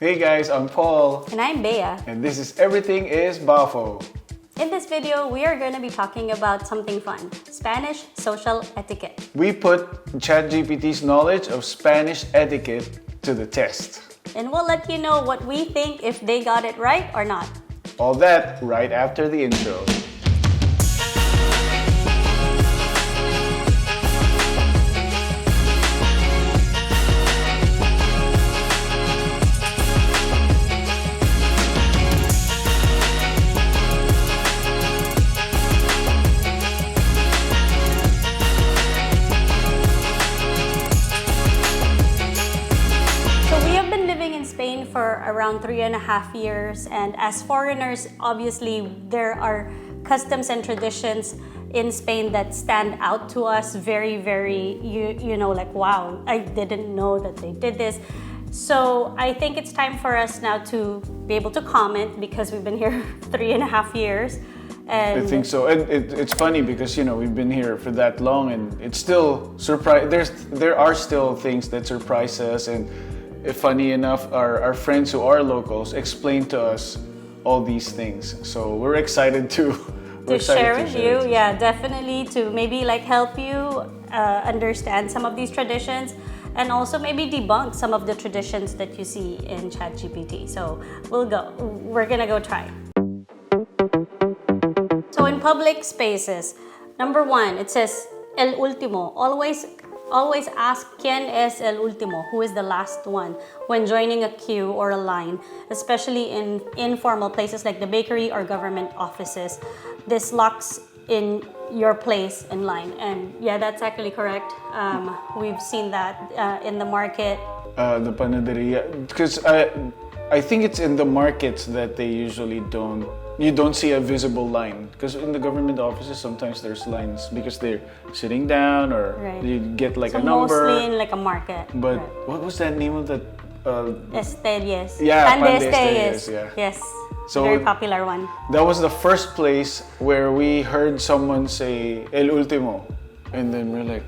Hey guys, I'm Paul. And I'm Bea. And this is Everything is Boffo. In this video, we are going to be talking about something fun, Spanish social etiquette. We put ChatGPT's knowledge of Spanish etiquette to the test. And we'll let you know what we think if they got it right or not. All that right after the intro. Spain for around 3.5 years, and as foreigners, obviously there are customs and traditions in Spain that stand out to us very, you know, like, wow, I didn't know that they did this. So I think it's time for us now to be able to comment because we've been here 3.5 years. And I think so. And it's funny because, you know, we've been here for that long and it's still there are still things that surprise us. And funny enough, our friends who are locals explain to us all these things. So we're excited to share with you. Yeah, definitely to maybe like help you understand some of these traditions and also maybe debunk some of the traditions that you see in ChatGPT. So we're gonna go try. So in public spaces, number 1, it says el último. Always ask quién es el último, who is the last one, when joining a queue or a line, especially in informal places like the bakery or government offices. This locks in your place in line. And yeah, that's actually correct. We've seen that in the market. The panaderia, because I think it's in the markets that they usually you don't see a visible line, because in the government offices sometimes there's lines because they're sitting down or you get like a number. Mostly in like a market. But what was that name of that? Estrellas. Yeah, Pan de Estrellas. Yeah. Yes, so very popular one. That was the first place where we heard someone say el último, and then we're like,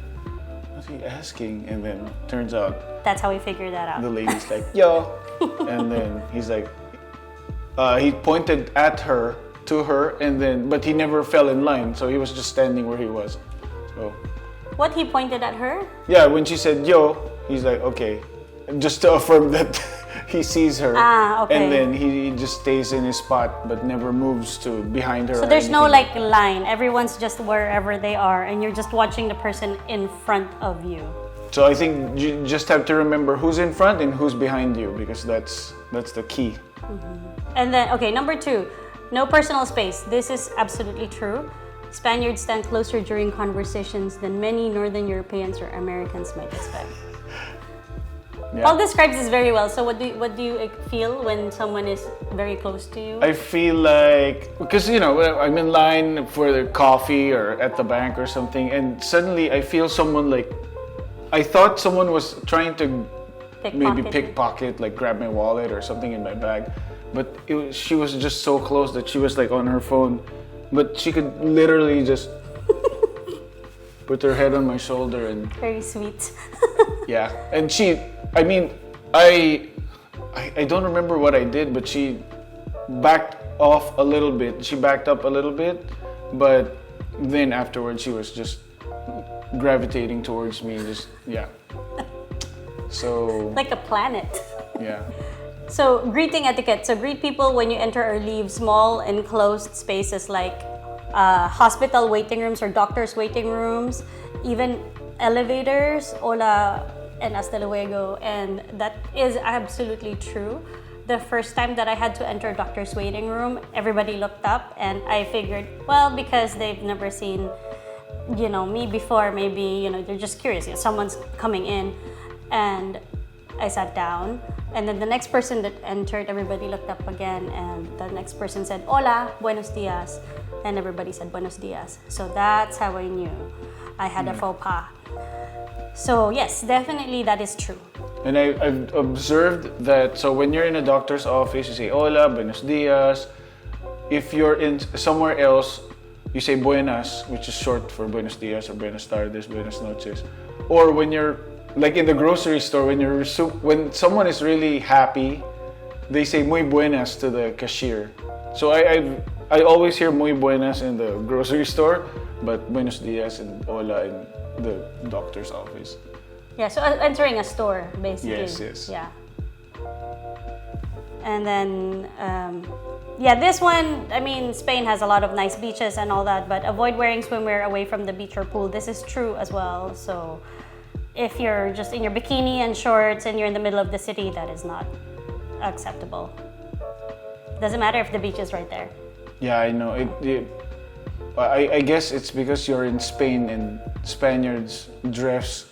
what's he asking? And then turns out that's how we figured that out. the lady's like, yo, and then he's like, he pointed to her, and then but he never fell in line, so he was just standing where he was. So what, he pointed at her? Yeah, when she said yo, he's like, okay, just to affirm that he sees her. Okay. And then he just stays in his spot but never moves to behind her. So there's no like line, everyone's just wherever they are and you're just watching the person in front of you. So I think you just have to remember who's in front and who's behind you, because that's the key. Mm-hmm. And then, okay, number 2, no personal space. This is absolutely true. Spaniards stand closer during conversations than many Northern Europeans or Americans might expect. Yeah. Paul describes this very well. So what do you feel when someone is very close to you? I feel like, because, you know, I'm in line for the coffee or at the bank or something, and suddenly I feel someone like, I thought someone was trying to pickpocket, like grab my wallet or something in my bag. But she was just so close that she was like on her phone. But she could literally just put her head on my shoulder and... Very sweet. Yeah. And I don't remember what I did, but she backed off a little bit. She backed up a little bit, but then afterwards she was just gravitating towards me, So... like a planet. Yeah. So, greeting etiquette. So, greet people when you enter or leave small enclosed spaces like hospital waiting rooms or doctor's waiting rooms, even elevators, hola and hasta luego. And that is absolutely true. The first time that I had to enter a doctor's waiting room, everybody looked up and I figured, well, because they've never seen, you know, me before, maybe, you know, they're just curious. Someone's coming in. And I sat down, and then the next person that entered, everybody looked up again, and the next person said, hola, buenos dias, and everybody said buenos dias. So that's how I knew I had a faux pas. So yes, definitely that is true. And I've observed that, so when you're in a doctor's office, you say hola, buenos dias. If you're in somewhere else, you say buenas, which is short for buenos dias or buenas tardes, buenas noches. Or when you're like in the grocery store, when someone is really happy, they say muy buenas to the cashier. So I always hear muy buenas in the grocery store, but buenos dias and hola in the doctor's office. Yeah, so entering a store, basically. Yes. Yeah. And then, this one, I mean, Spain has a lot of nice beaches and all that, but avoid wearing swimwear away from the beach or pool. This is true as well. So if you're just in your bikini and shorts and you're in the middle of the city, that is not acceptable. Doesn't matter if the beach is right there. Yeah, I know. I guess it's because you're in Spain and Spaniards dress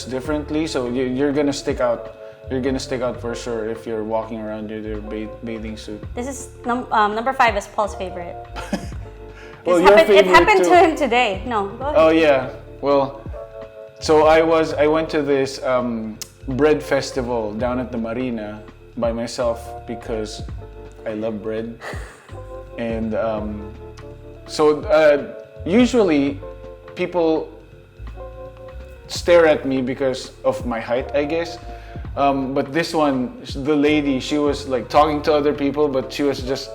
differently, so you're gonna stick out. You're gonna stick out for sure if you're walking around in your bathing suit. This is number 5 is Paul's favorite. Well, it happened to him today. No, go ahead. Oh yeah. Well, so I went to this bread festival down at the marina by myself because I love bread, and usually people stare at me because of my height, I guess. But this one, the lady, she was like talking to other people, but she was just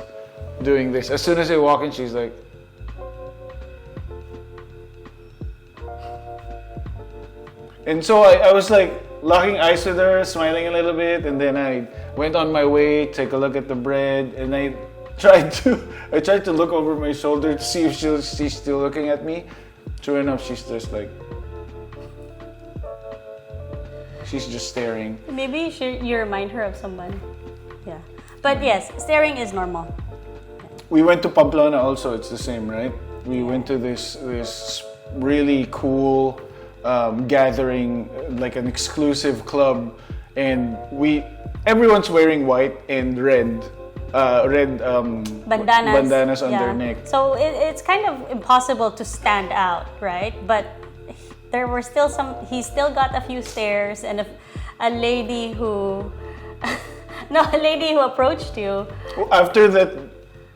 doing this. As soon as I walk in, she's like, and so I was like locking eyes with her, smiling a little bit, and then I went on my way, take a look at the bread, and I tried to look over my shoulder to see if she's still looking at me. True enough, she's just like, she's just staring. Maybe you remind her of someone. Yeah. But yes, staring is normal. We went to Pamplona also, it's the same, right? We went to this really cool gathering, like an exclusive club, and everyone's wearing white and red bandanas on their neck. So it's kind of impossible to stand out, right? But there were still he still got a few stares, and a lady who approached you. After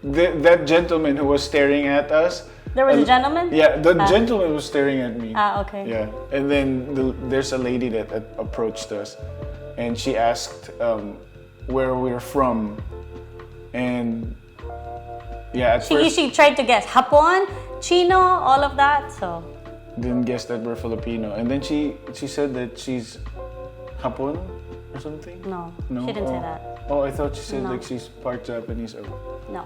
that gentleman who was staring at us. There was a gentleman? Yeah, the gentleman was staring at me. Okay. Yeah, and then there's a lady that approached us, and she asked where we're from, and yeah, at first she tried to guess Hapon, Chino, all of that. So didn't guess that we're Filipino, and then she said that she's Hapon or something. No, she didn't say that. Oh, I thought she said like she's part Japanese. No.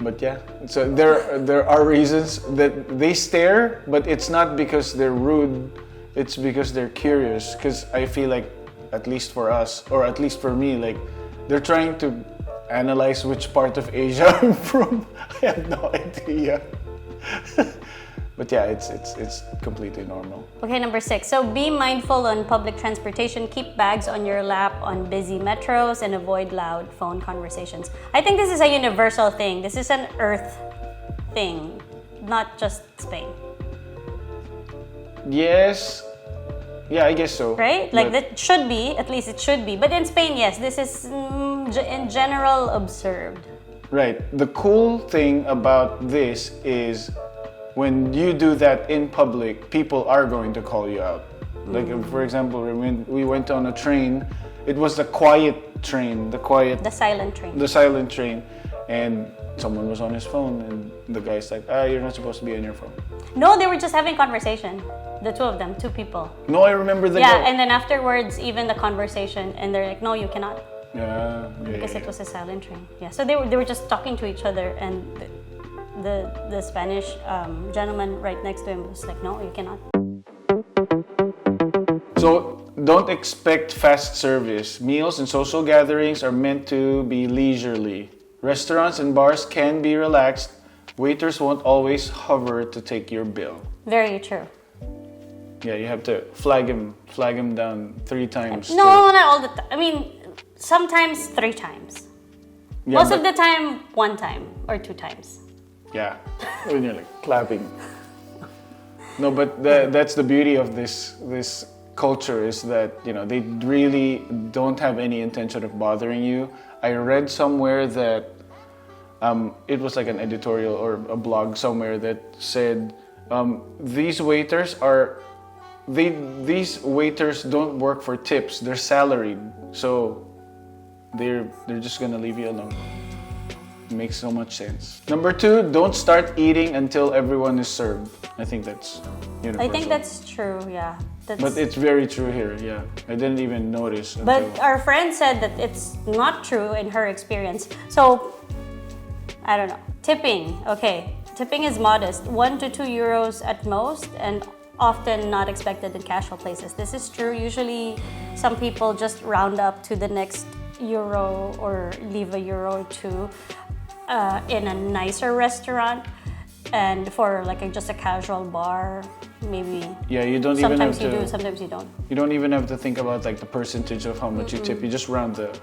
But yeah, so there are reasons that they stare, but it's not because they're rude, it's because they're curious. Because I feel like, at least for us, or at least for me, like they're trying to analyze which part of Asia I'm from. I have no idea. But yeah, it's completely normal. Okay, number 6. So be mindful on public transportation. Keep bags on your lap on busy metros and avoid loud phone conversations. I think this is a universal thing. This is an Earth thing, not just Spain. Yes. Yeah, I guess so. Right? Like that should be, at least it should be. But in Spain, yes, this is in general observed. Right. The cool thing about this is when you do that in public, people are going to call you out. Like, for example, when we went on a train, it was the quiet train, the silent train, and someone was on his phone, and the guy's like, you're not supposed to be on your phone. No, they were just having conversation. The two of them, 2 people. No, I remember the guy. And then afterwards, even the conversation, and they're like, no, you cannot. Because it was a silent train. Yeah, so they were just talking to each other, and the Spanish gentleman right next to him was like, no, you cannot. So don't expect fast service. Meals and social gatherings are meant to be leisurely. Restaurants and bars can be relaxed. Waiters won't always hover to take your bill. Very true. Yeah, you have to flag him down 3 times. No, not all the time. I mean, sometimes 3 times. Yeah, most of the time, 1 time or 2 times. Yeah, when you're like clapping. No, but that's the beauty of this culture, is that, you know, they really don't have any intention of bothering you. I read somewhere that it was like an editorial or a blog somewhere that said these waiters don't work for tips, they're salaried. So they're just gonna leave you alone. It makes so much sense. Number 2, don't start eating until everyone is served. I think that's universal. I think that's true, yeah. But it's very true here, yeah. I didn't even notice. But our friend said that it's not true in her experience. So, I don't know. Tipping, okay. Tipping is modest, 1 to 2 euros at most, and often not expected in casual places. This is true. Usually, some people just round up to the next euro or leave a euro or two in a nicer restaurant. And for like just a casual bar, maybe. Yeah, you don't even have to. Sometimes you do, sometimes you don't. You don't even have to think about like the percentage of how much you tip. You just round the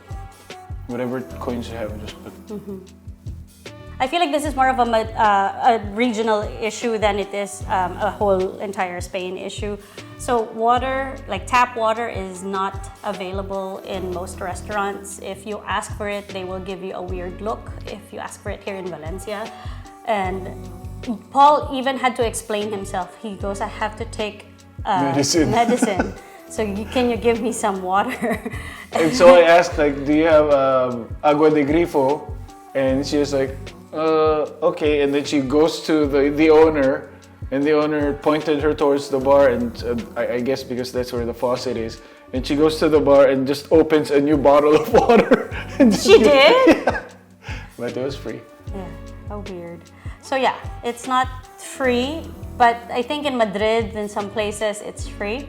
whatever coins you have. Just put. I feel like this is more of a regional issue than it is a whole entire Spain issue. So water, like tap water, is not available in most restaurants. If you ask for it, they will give you a weird look. If you ask for it here in Valencia, and Paul even had to explain himself. He goes, I have to take medicine. So can you give me some water? And so I asked, like, do you have agua de grifo? And she was like, okay. And then she goes to the owner, and the owner pointed her towards the bar, and I guess because that's where the faucet is. And she goes to the bar and just opens a new bottle of water. She did? Yeah. But it was free. Yeah, how weird. So yeah, it's not free, but I think in Madrid and some places it's free.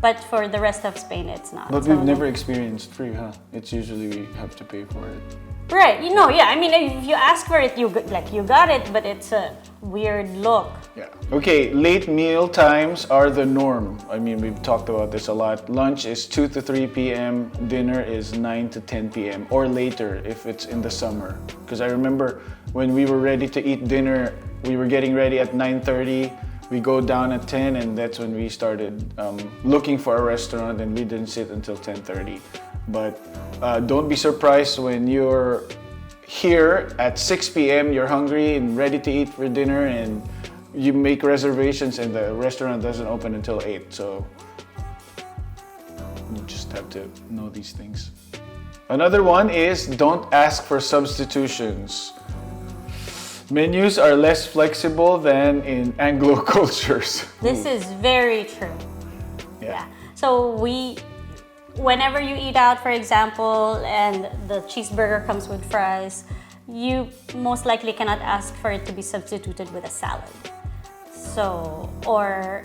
But for the rest of Spain, it's not. But we've never experienced free, huh? It's usually we have to pay for it. Right, yeah, I mean, if you ask for it, you got it, but it's a weird look. Yeah. Okay, late meal times are the norm. I mean, we've talked about this a lot. Lunch is 2 to 3 p.m., dinner is 9 to 10 p.m., or later if it's in the summer. Because I remember when we were ready to eat dinner, we were getting ready at 9:30. We go down at 10, and that's when we started looking for a restaurant, and we didn't sit until 10:30. But don't be surprised when you're here at 6 p.m., you're hungry and ready to eat for dinner, and you make reservations and the restaurant doesn't open until 8. So you just have to know these things. Another one is don't ask for substitutions. Menus are less flexible than in Anglo cultures. This is very true. Yeah. So whenever you eat out, for example, and the cheeseburger comes with fries, you most likely cannot ask for it to be substituted with a salad. So, or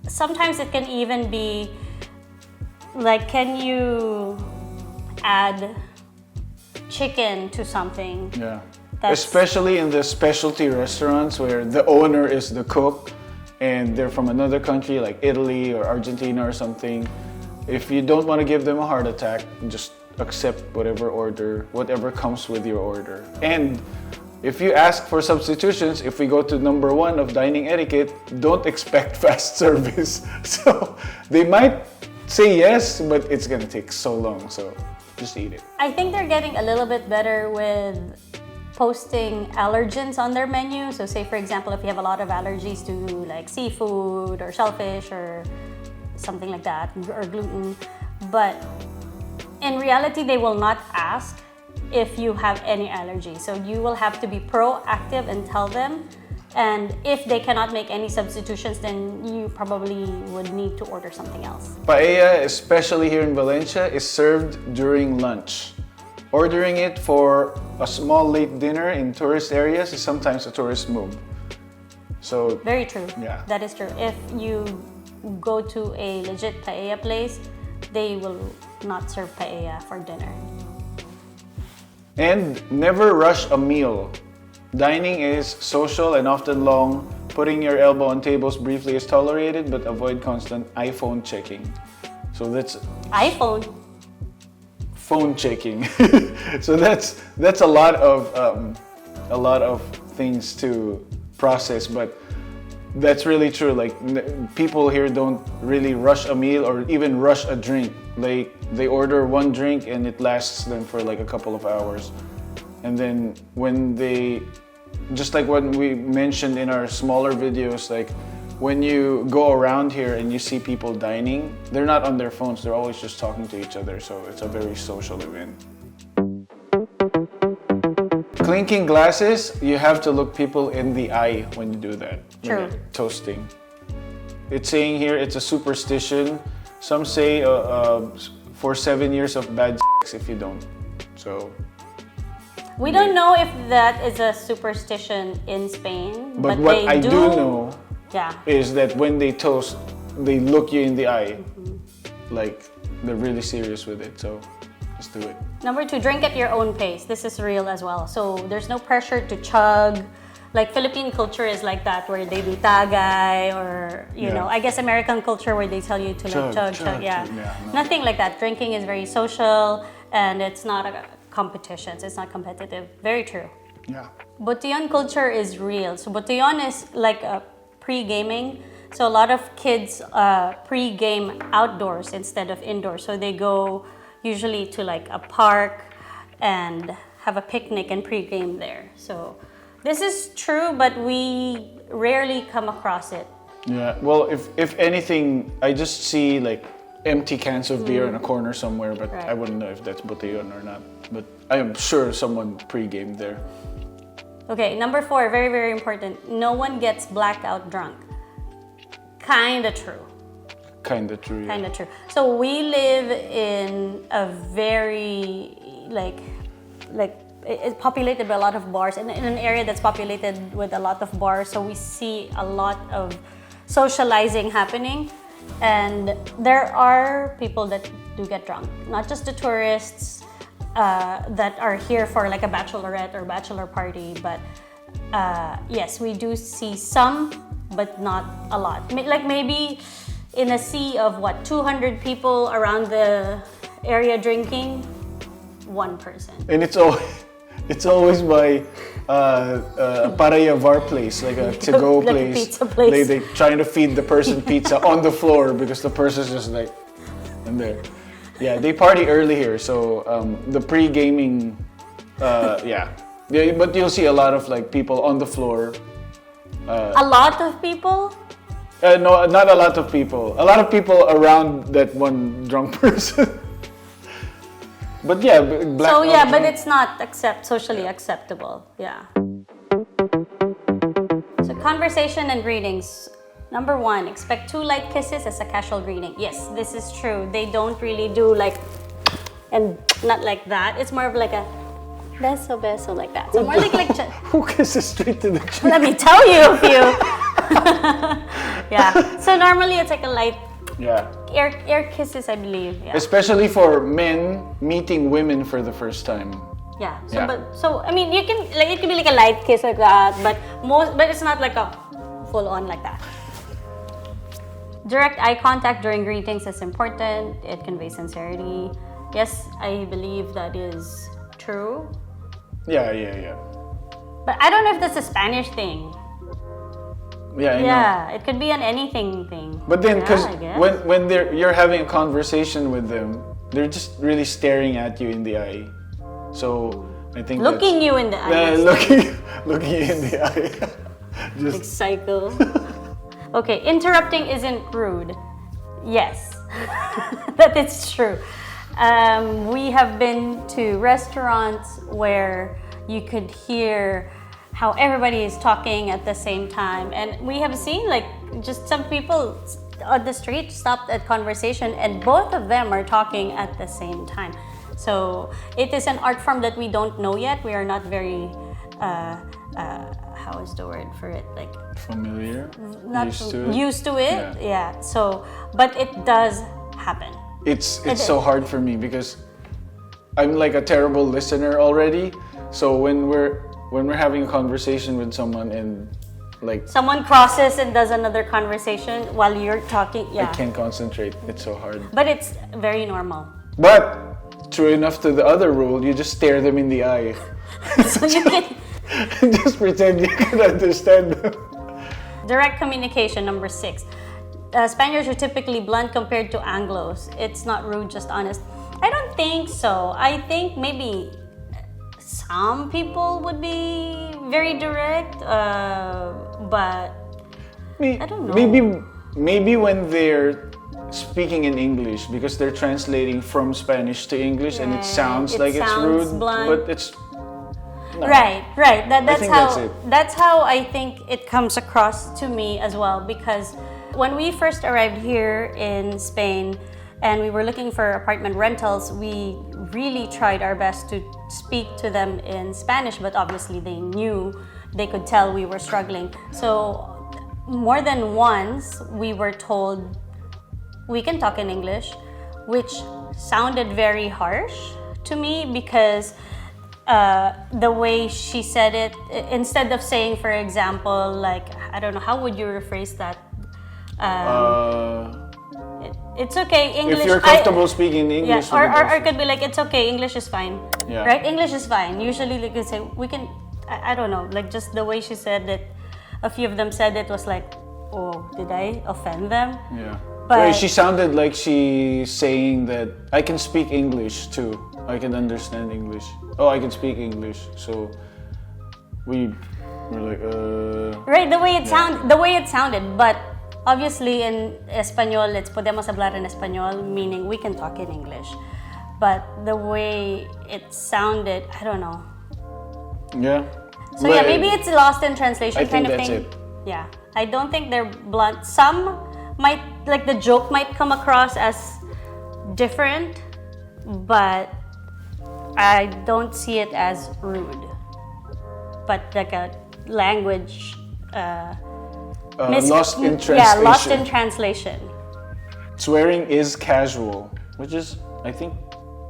sometimes it can even be like, can you add chicken to something? Yeah. Especially in the specialty restaurants where the owner is the cook and they're from another country like Italy or Argentina or something. If you don't want to give them a heart attack, just accept whatever comes with your order. And if you ask for substitutions, if we go to number 1 of dining etiquette, don't expect fast service. So they might say yes, but it's gonna take so long, so just eat it. I think they're getting a little bit better with posting allergens on their menu. So say, for example, if you have a lot of allergies to like seafood or shellfish or something like that, or gluten. But in reality, they will not ask if you have any allergy. So you will have to be proactive and tell them. And if they cannot make any substitutions, then you probably would need to order something else. Paella, especially here in Valencia, is served during lunch. Ordering it for a small late dinner in tourist areas is sometimes a tourist move. So very true. Yeah. That is true. If you go to a legit paella place, they will not serve paella for dinner. And never rush a meal. Dining is social and often long. Putting your elbow on tables briefly is tolerated, but avoid constant iPhone checking. So that's phone checking. So that's a lot of things to process, but that's really true. Like people here don't really rush a meal or even rush a drink. Like they order one drink and it lasts them for like a couple of hours. And then when just like what we mentioned in our smaller videos, like when you go around here and you see people dining, they're not on their phones, they're always just talking to each other. So it's a very social event. clinking glasses, you have to look people in the eye when you do that. True. Toasting. It's saying here it's a superstition. Some say for 7 years of bad sex if you don't. So. We don't know if that is a superstition in Spain, but what they I do know is that when they toast, they look you in the eye, like they're really serious with it. So just do it. Number 2, drink at your own pace. This is real as well. So there's no pressure to chug. Like Philippine culture is like that, where they do tagay, or you know, I guess American culture where they tell you to like chug. Yeah, no. Nothing like that. Drinking is very social, and it's not a competition. It's not competitive. Very true. Yeah. Botellón culture is real. So botellón is like a pre-gaming. So a lot of kids pre-game outdoors instead of indoors. So they go usually to like a park and have a picnic and pre-game there. So this is true, but we rarely come across it. Yeah, well, if anything, I just see like empty cans of beer in a corner somewhere, but I wouldn't know if that's botellón or not. But I am sure someone pre-gamed there. Okay, number 4, very, very important. No one gets blackout drunk. Kinda true. Kinda true. Yeah. Kinda true. So we live in a very it's populated by a lot of bars, in an area that's populated with a lot of bars. So we see a lot of socializing happening, and there are people that do get drunk. Not just the tourists that are here for like a bachelorette or bachelor party, but yes, we do see some, but not a lot. Like maybe in a sea of 200 people around the area drinking, one person. And it's always by 𝗪𝗪𝗪𝗪 place, like a to-go like place. A pizza place. They trying to feed the person pizza on the floor because the person's just like in there. Yeah, they party early here, so the pre-gaming, but you'll see a lot of like people on the floor. A lot of people? No, not a lot of people. A lot of people around that one drunk person. But yeah, but it's not socially acceptable. Yeah. So conversation and greetings. Number 1, expect 2 light kisses as a casual greeting. Yes, this is true. They don't really do like, and not like that. It's more of like a beso beso like that. So more like who kisses straight to the cheek? Let me tell you a few. Yeah. So normally it's like a light air kisses, I believe. Yeah. Especially for men meeting women for the first time. Yeah. So I mean, it can be like a light kiss like that, but it's not like a full on like that. Direct eye contact during greetings is important. It conveys sincerity. Yes, I believe that is true. Yeah. But I don't know if that's a Spanish thing. Yeah, I know. It could be an anything thing. But then, because when you're having a conversation with them, they're just really staring at you in the eye. So I think looking you in the eye. Looking you in the eye. Just like cycle. Okay, interrupting isn't rude. Yes, that is true. We have been to restaurants where you could hear how everybody is talking at the same time, and we have seen like just some people on the street stopped at conversation and both of them are talking at the same time. So it is an art form that we don't know yet. We are not very how is the word for it, like familiar, not used to it. Yeah. So but it does happen. It's so hard for me because I'm like a terrible listener already. So when we're having a conversation with someone and like someone crosses and does another conversation while you're talking, I can't concentrate. It's so hard. But it's very normal. But true enough to the other rule, you just stare them in the eye. So you can just pretend you can understand them. Direct communication, number 6. Spaniards are typically blunt compared to Anglos. It's not rude, just honest. I don't think so. I think maybe some people would be very direct, but I don't know. Maybe when they're speaking in English because they're translating from Spanish to English and it sounds like it's rude, blunt. but it's No. Right. That's think how that's it. that's how I think it comes across to me as well, because when we first arrived here in Spain and we were looking for apartment rentals, we really tried our best to speak to them in Spanish, but obviously they could tell we were struggling. So more than once we were told we can talk in English, which sounded very harsh to me, because the way she said it, instead of saying, for example, like, I don't know, how would you rephrase that? It's okay, English. If you're comfortable speaking English, or it could be like, it's okay, English is fine. Yeah. Right? English is fine. Usually, like, you say, we can, I don't know, like, just the way she said it, a few of them said it was like, oh, did I offend them? Yeah. But she sounded like she's saying that I can speak English too. I can understand English. Oh, I can speak English. So we were like, right, the way it sounded, but obviously in Espanol, it's podemos hablar en Español, meaning we can talk in English. But the way it sounded, I don't know. Yeah. So yeah, maybe it's lost in translation I kind think of that's thing. it. Yeah, I don't think they're blunt. Some might, like, the joke might come across as different, but I don't see it as rude. But like a language lost in translation. Yeah, lost in translation. Swearing is casual, which is, I think,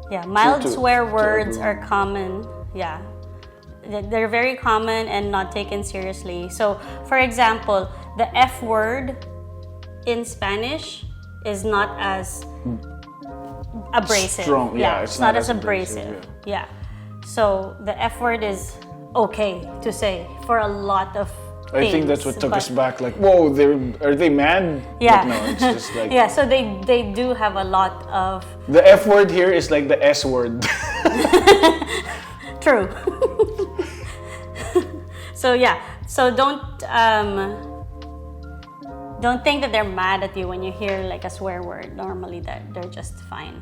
yeah, mild to swear words everyone. are common. Yeah, they're very common and not taken seriously. So, for example, the F word in Spanish is not as abrasive. Strong, yeah, it's not as abrasive. Yeah. So the F word is okay to say for a lot of things. I think that's what took us back. Like, whoa, are they mad? Yeah. But no, it's just like yeah. So they do have a lot of the F word here is like the S word. true. So yeah. So don't think that they're mad at you when you hear like a swear word. Normally they're just fine.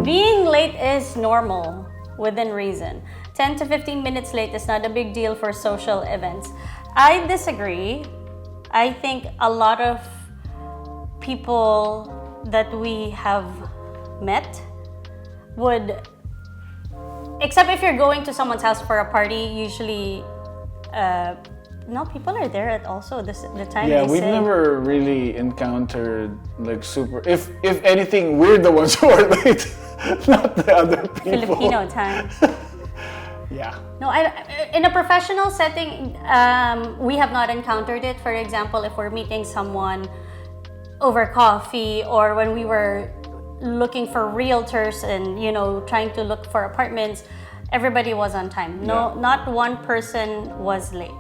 Being late is normal within reason. 10 to 15 minutes late is not a big deal for social events. I disagree. I think a lot of people that we have met would, except if you're going to someone's house for a party, usually no, people are there at also the time. Yeah, they we've say. never really encountered like super. If anything, we're the ones who are late, not the other people. Filipino time. Yeah. No, in a professional setting, we have not encountered it. For example, if we're meeting someone over coffee, or when we were looking for realtors and trying to look for apartments, everybody was on time. No, Yeah. not one person was late.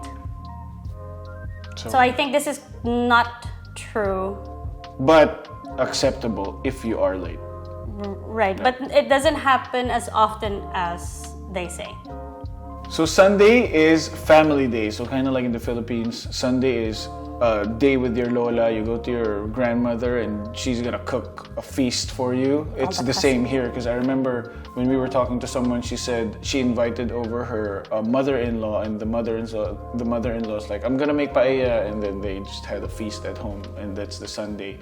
So I think this is not true. But acceptable if you are late. Right, but it doesn't happen as often as they say. So Sunday is family day. So kind of like in the Philippines, Sunday is a day with your lola. You go to your grandmother and she's gonna cook a feast for you. It's the same here, because I remember when we were talking to someone, she said she invited over her mother-in-law, and the mother-in-law's like, I'm gonna make paella, and then they just had a feast at home, and that's the Sunday.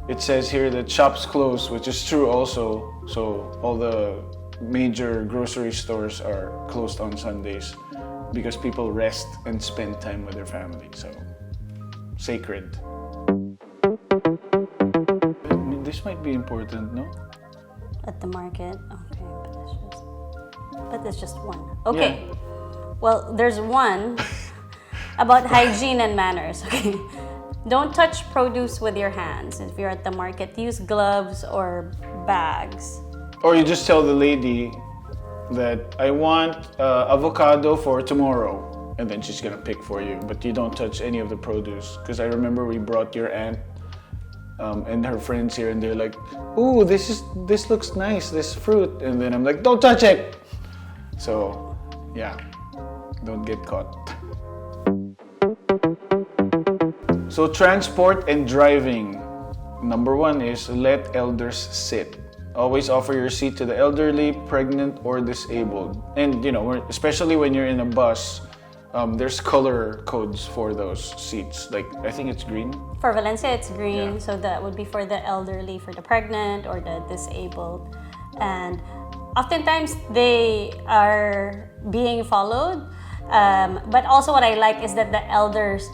It says here that shops close, which is true also. So all the major grocery stores are closed on Sundays because people rest and spend time with their family. So sacred. I mean, this might be important, no? At the market, okay, but it's just one. Okay, well, there's one about hygiene and manners. Okay, don't touch produce with your hands. If you're at the market, use gloves or bags. Or you just tell the lady that I want avocado for tomorrow, and then she's gonna pick for you, but you don't touch any of the produce. Because I remember we brought your aunt and her friends here, and they're like, ooh, this looks nice, this fruit, and then I'm like, don't touch it. So yeah, don't get caught. So transport and driving. Number one is let elders sit. Always offer your seat to the elderly, pregnant, or disabled. And especially when you're in a bus, there's color codes for those seats. Like, I think it's green. For Valencia, it's green. Yeah. So that would be for the elderly, for the pregnant, or the disabled. And oftentimes, they are being followed. But also what I like is that the elders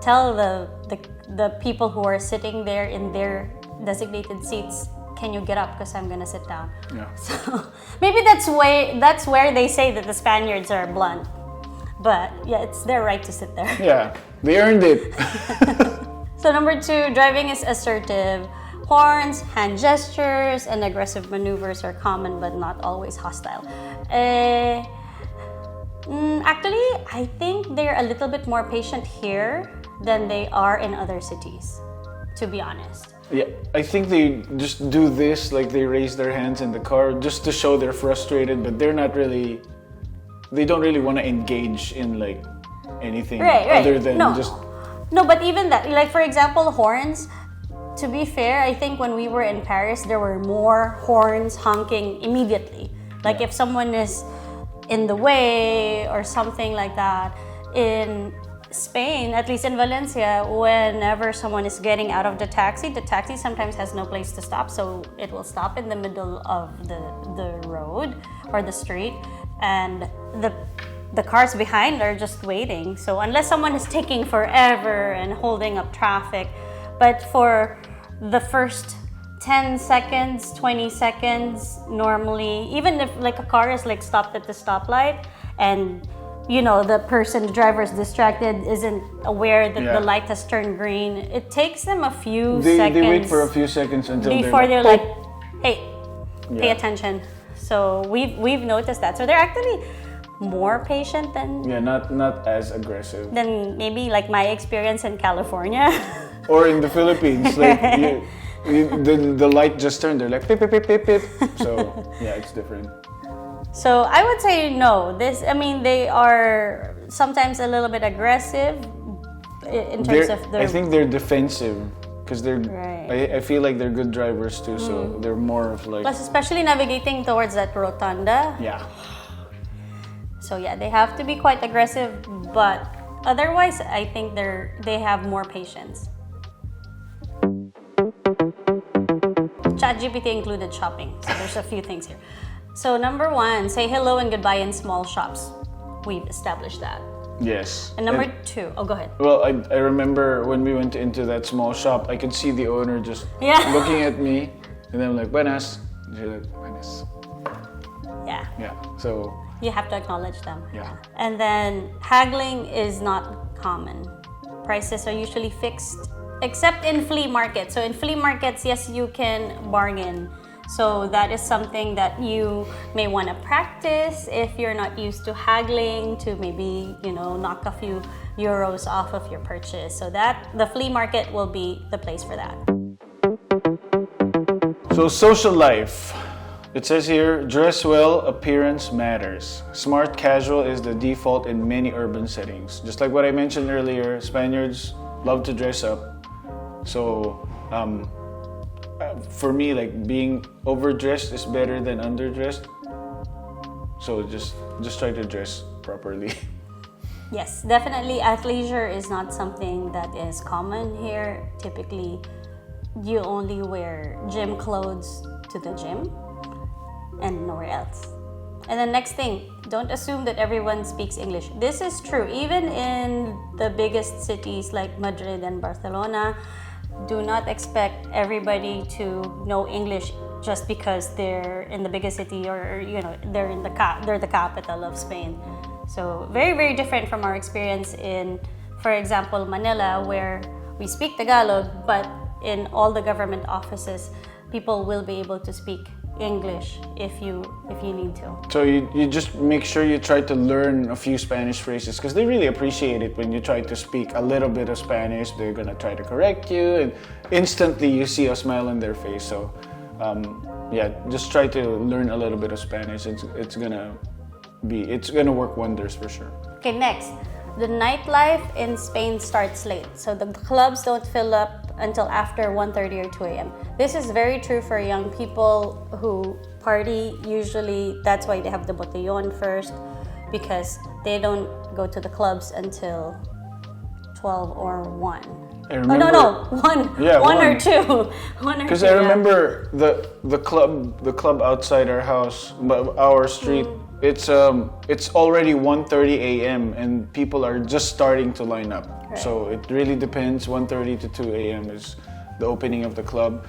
tell the people who are sitting there in their designated seats, can you get up because I'm gonna sit down. Yeah. So maybe that's where they say that the Spaniards are blunt. But yeah, it's their right to sit there. Yeah, they earned it. So number 2, driving is assertive. Horns, hand gestures, and aggressive maneuvers are common but not always hostile. Actually, I think they're a little bit more patient here than they are in other cities, to be honest. Yeah, I think they just do this, like they raise their hands in the car just to show they're frustrated, but they don't really want to engage in like anything other than just... No, but even that, like for example, horns, to be fair, I think when we were in Paris, there were more horns honking immediately. Like if someone is in the way or something like that. In Spain, at least in Valencia, whenever someone is getting out of the taxi sometimes has no place to stop, so it will stop in the middle of the road or the street, and the cars behind are just waiting. So unless someone is taking forever and holding up traffic, but for the first 10 seconds, 20 seconds, normally, even if like a car is like stopped at the stoplight and the driver is distracted, isn't aware that the light has turned green, it takes them a few seconds. They wait for a few seconds until before they're like, hey, pay attention. So we've noticed that. So they're actually more patient than... Yeah, not as aggressive. Than maybe like my experience in California. Or in the Philippines. Like the light just turned, they're like, pip, pip, pip, pip, pip. So yeah, it's different. So I would say no. They are sometimes a little bit aggressive in terms of their... I think they're defensive because they're... Right. I feel like they're good drivers too, so they're more of like... Plus, especially navigating towards that rotunda. Yeah. So yeah, they have to be quite aggressive, but otherwise, I think they have more patience. ChatGPT included shopping, so there's a few things here. So number 1, say hello and goodbye in small shops. We've established that. Yes. And number 2, go ahead. Well, I remember when we went into that small shop, I could see the owner just looking at me, and then I'm like, buenas. And she's like, buenas. Yeah. Yeah, so... You have to acknowledge them. Yeah. And then haggling is not common. Prices are usually fixed, except in flea markets. So in flea markets, yes, you can bargain. So that is something that you may want to practice if you're not used to haggling, to maybe, knock a few euros off of your purchase. So that the flea market will be the place for that. So social life. It says here, dress well, appearance matters. Smart casual is the default in many urban settings. Just like what I mentioned earlier, Spaniards love to dress up. So for me, like being overdressed is better than underdressed. So just try to dress properly. Yes, definitely athleisure is not something that is common here. Typically, you only wear gym clothes to the gym and nowhere else. And the next thing, don't assume that everyone speaks English. This is true. Even in the biggest cities like Madrid and Barcelona, do not expect everybody to know English just because they're in the biggest city or they're the capital of Spain. So very, very different from our experience in, for example, Manila, where we speak Tagalog, but in all the government offices, people will be able to speak English if you need to. So you just make sure you try to learn a few Spanish phrases because they really appreciate it when you try to speak a little bit of Spanish. They're gonna try to correct you, and instantly you see a smile on their face. So just try to learn a little bit of Spanish. It's gonna work wonders for sure. Okay, next. The nightlife in Spain starts late. So the clubs don't fill up until after 1:30 or 2 a.m. This is very true for young people who party. Usually, that's why they have the botellón first, because they don't go to the clubs until 12 or 1. No, 1. Yeah, 1 or 2. 1 or 2. Because I remember the club outside our house, our street. It's already 1:30 a.m. and people are just starting to line up. Right. So it really depends. 1:30 to 2 a.m. is the opening of the club.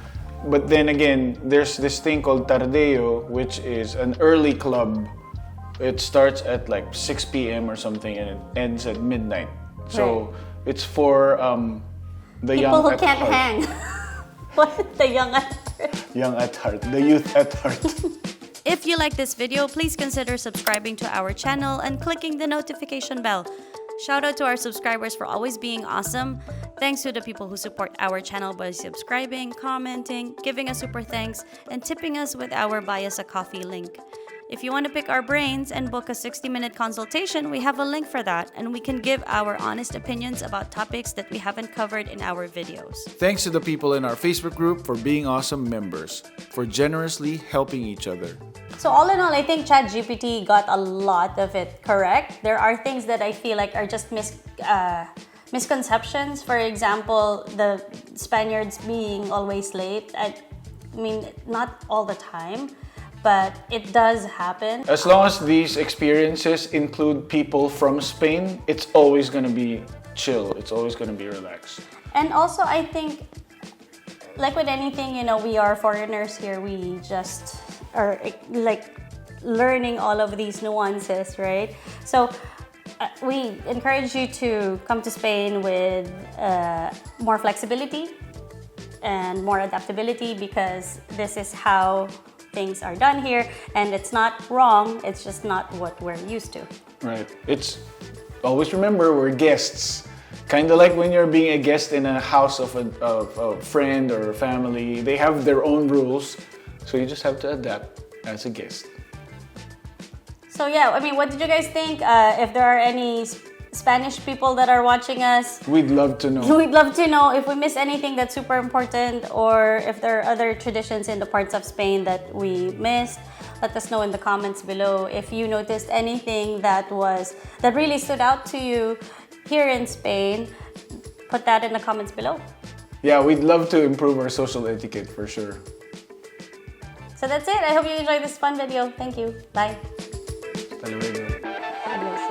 But then again, there's this thing called tardeo, which is an early club. It starts at like 6 p.m. or something and it ends at midnight. So it's for the people young who at can't heart. hang. What? The young at heart. Young at heart. The youth at heart. If you like this video, please consider subscribing to our channel and clicking the notification bell. Shout out to our subscribers for always being awesome. Thanks to the people who support our channel by subscribing, commenting, giving us super thanks, and tipping us with our Buy Us a Coffee link. If you want to pick our brains and book a 60-minute consultation, we have a link for that, and we can give our honest opinions about topics that we haven't covered in our videos. Thanks to the people in our Facebook group for being awesome members, for generously helping each other. So all in all, I think ChatGPT got a lot of it correct. There are things that I feel like are just misconceptions. For example, the Spaniards being always late. I mean, not all the time, but it does happen. As long as these experiences include people from Spain, it's always going to be chill. It's always going to be relaxed. And also, I think, like with anything, you know, we are foreigners here. We just are like learning all of these nuances, right? So we encourage you to come to Spain with more flexibility and more adaptability, because this is how things are done here, and it's not wrong, it's just not what we're used to. Right. It's always remember we're guests. Kind of like when you're being a guest in a house of a friend or a family. They have their own rules, so you just have to adapt as a guest. So yeah, I mean, what did you guys think? If there are any Spanish people that are watching us, we'd love to know. We'd love to know if we miss anything that's super important, or if there are other traditions in the parts of Spain that we missed. Let us know in the comments below. If you noticed anything that really stood out to you here in Spain, put that in the comments below. Yeah, we'd love to improve our social etiquette for sure. So that's it. I hope you enjoyed this fun video. Thank you. Bye. Hasta luego. Adios.